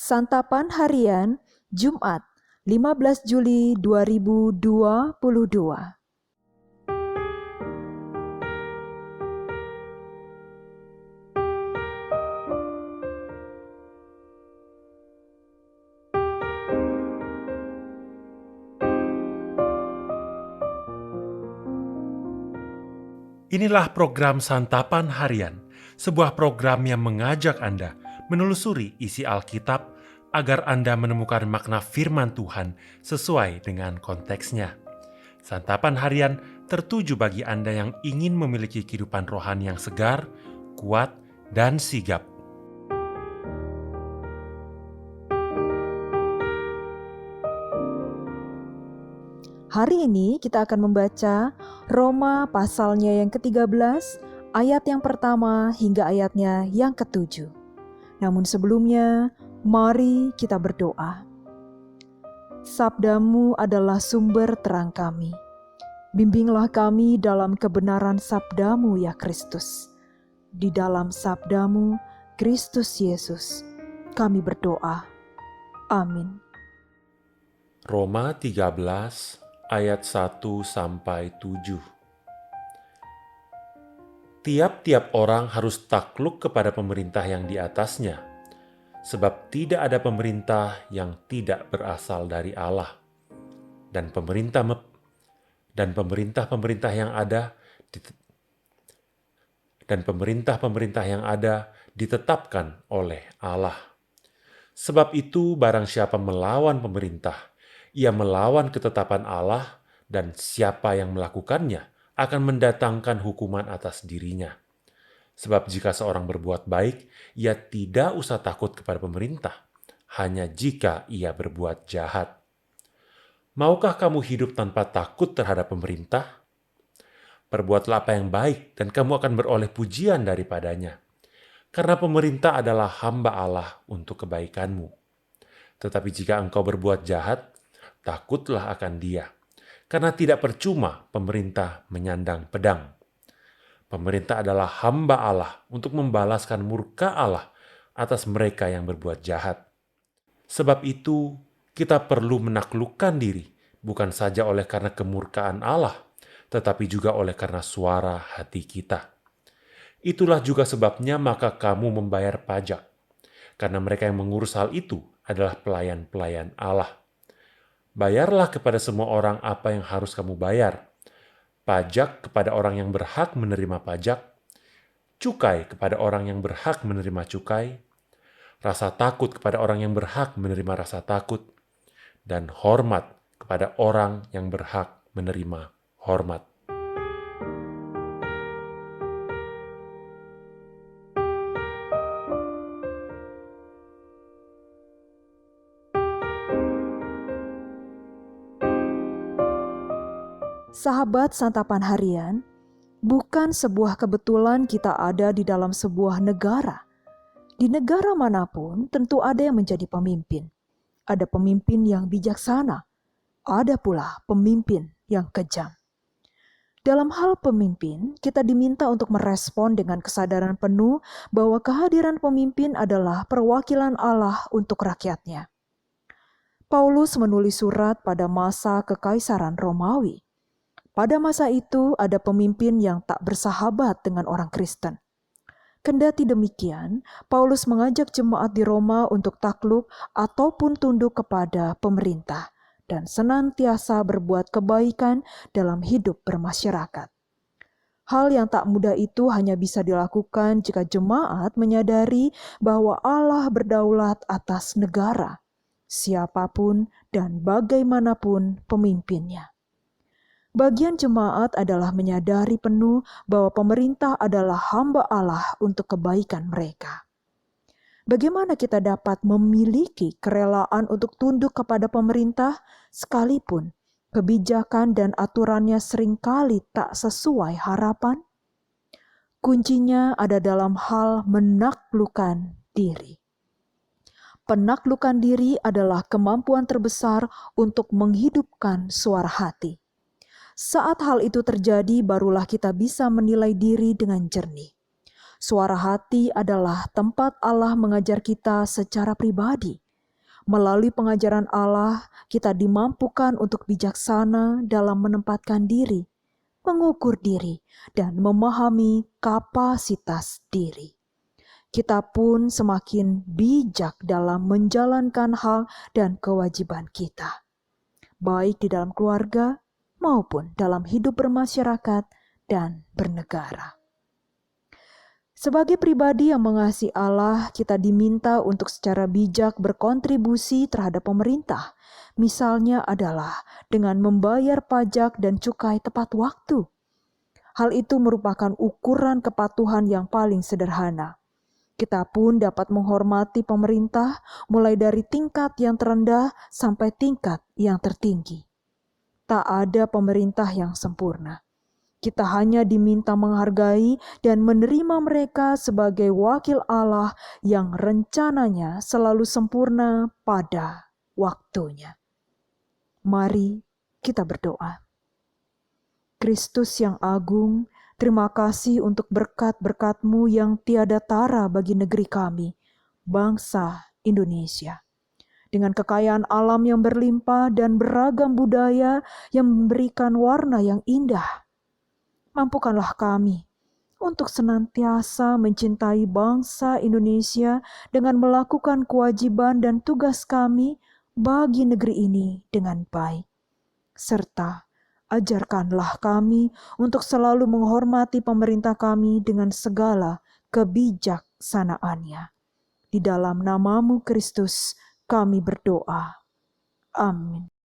Santapan Harian Jumat 15 Juli 2022. Inilah program Santapan Harian, sebuah program yang mengajak Anda menelusuri isi Alkitab agar Anda menemukan makna firman Tuhan sesuai dengan konteksnya. Santapan Harian tertuju bagi Anda yang ingin memiliki kehidupan rohani yang segar, kuat, dan sigap. Hari ini kita akan membaca Roma pasalnya yang ke-13, ayat yang pertama hingga ayatnya yang ke-7. Namun sebelumnya, mari kita berdoa. Sabdamu adalah sumber terang kami. Bimbinglah kami dalam kebenaran sabdamu ya Kristus. Di dalam sabdamu, Kristus Yesus, kami berdoa. Amin. Roma 13 ayat 1-7. Tiap-tiap orang harus takluk kepada pemerintah yang di atasnya, sebab tidak ada pemerintah yang tidak berasal dari Allah. Dan pemerintah-pemerintah yang ada ditetapkan oleh Allah. Sebab itu barang siapa melawan pemerintah, ia melawan ketetapan Allah, dan siapa yang melakukannya akan mendatangkan hukuman atas dirinya. Sebab jika seorang berbuat baik, ia tidak usah takut kepada pemerintah, hanya jika ia berbuat jahat. Maukah kamu hidup tanpa takut terhadap pemerintah? Perbuatlah apa yang baik, dan kamu akan beroleh pujian daripadanya. Karena pemerintah adalah hamba Allah untuk kebaikanmu. Tetapi jika engkau berbuat jahat, takutlah akan dia, karena tidak percuma pemerintah menyandang pedang. Pemerintah adalah hamba Allah untuk membalaskan murka Allah atas mereka yang berbuat jahat. Sebab itu, kita perlu menaklukkan diri, bukan saja oleh karena kemurkaan Allah, tetapi juga oleh karena suara hati kita. Itulah juga sebabnya maka kamu membayar pajak, karena mereka yang mengurus hal itu adalah pelayan-pelayan Allah. Bayarlah kepada semua orang apa yang harus kamu bayar. Pajak kepada orang yang berhak menerima pajak, cukai kepada orang yang berhak menerima cukai, rasa takut kepada orang yang berhak menerima rasa takut, dan hormat kepada orang yang berhak menerima hormat. Sahabat Santapan Harian, bukan sebuah kebetulan kita ada di dalam sebuah negara. Di negara manapun tentu ada yang menjadi pemimpin. Ada pemimpin yang bijaksana, ada pula pemimpin yang kejam. Dalam hal pemimpin, kita diminta untuk merespon dengan kesadaran penuh bahwa kehadiran pemimpin adalah perwakilan Allah untuk rakyatnya. Paulus menulis surat pada masa Kekaisaran Romawi. Pada masa itu ada pemimpin yang tak bersahabat dengan orang Kristen. Kendati demikian, Paulus mengajak jemaat di Roma untuk takluk ataupun tunduk kepada pemerintah dan senantiasa berbuat kebaikan dalam hidup bermasyarakat. Hal yang tak mudah itu hanya bisa dilakukan jika jemaat menyadari bahwa Allah berdaulat atas negara, siapapun dan bagaimanapun pemimpinnya. Bagian jemaat adalah menyadari penuh bahwa pemerintah adalah hamba Allah untuk kebaikan mereka. Bagaimana kita dapat memiliki kerelaan untuk tunduk kepada pemerintah sekalipun kebijakan dan aturannya seringkali tak sesuai harapan? Kuncinya ada dalam hal menaklukkan diri. Penaklukan diri adalah kemampuan terbesar untuk menghidupkan suara hati. Saat hal itu terjadi, barulah kita bisa menilai diri dengan jernih. Suara hati adalah tempat Allah mengajar kita secara pribadi Melalui pengajaran Allah, kita dimampukan untuk bijaksana dalam menempatkan diri, mengukur diri, dan memahami kapasitas diri. Kita pun semakin bijak dalam menjalankan hak dan kewajiban kita, baik di dalam keluarga maupun dalam hidup bermasyarakat dan bernegara. Sebagai pribadi yang mengasihi Allah, kita diminta untuk secara bijak berkontribusi terhadap pemerintah. Misalnya adalah dengan membayar pajak dan cukai tepat waktu. Hal itu merupakan ukuran kepatuhan yang paling sederhana. Kita pun dapat menghormati pemerintah mulai dari tingkat yang terendah sampai tingkat yang tertinggi. Tak ada pemerintah yang sempurna. Kita hanya diminta menghargai dan menerima mereka sebagai wakil Allah yang rencananya selalu sempurna pada waktunya. Mari kita berdoa. Kristus yang agung, terima kasih untuk berkat-berkat-Mu yang tiada tara bagi negeri kami, bangsa Indonesia. Dengan kekayaan alam yang berlimpah dan beragam budaya yang memberikan warna yang indah, mampukanlah kami untuk senantiasa mencintai bangsa Indonesia dengan melakukan kewajiban dan tugas kami bagi negeri ini dengan baik. Serta ajarkanlah kami untuk selalu menghormati pemerintah kami dengan segala kebijaksanaannya. Di dalam nama-Mu Kristus kami berdoa. Amin.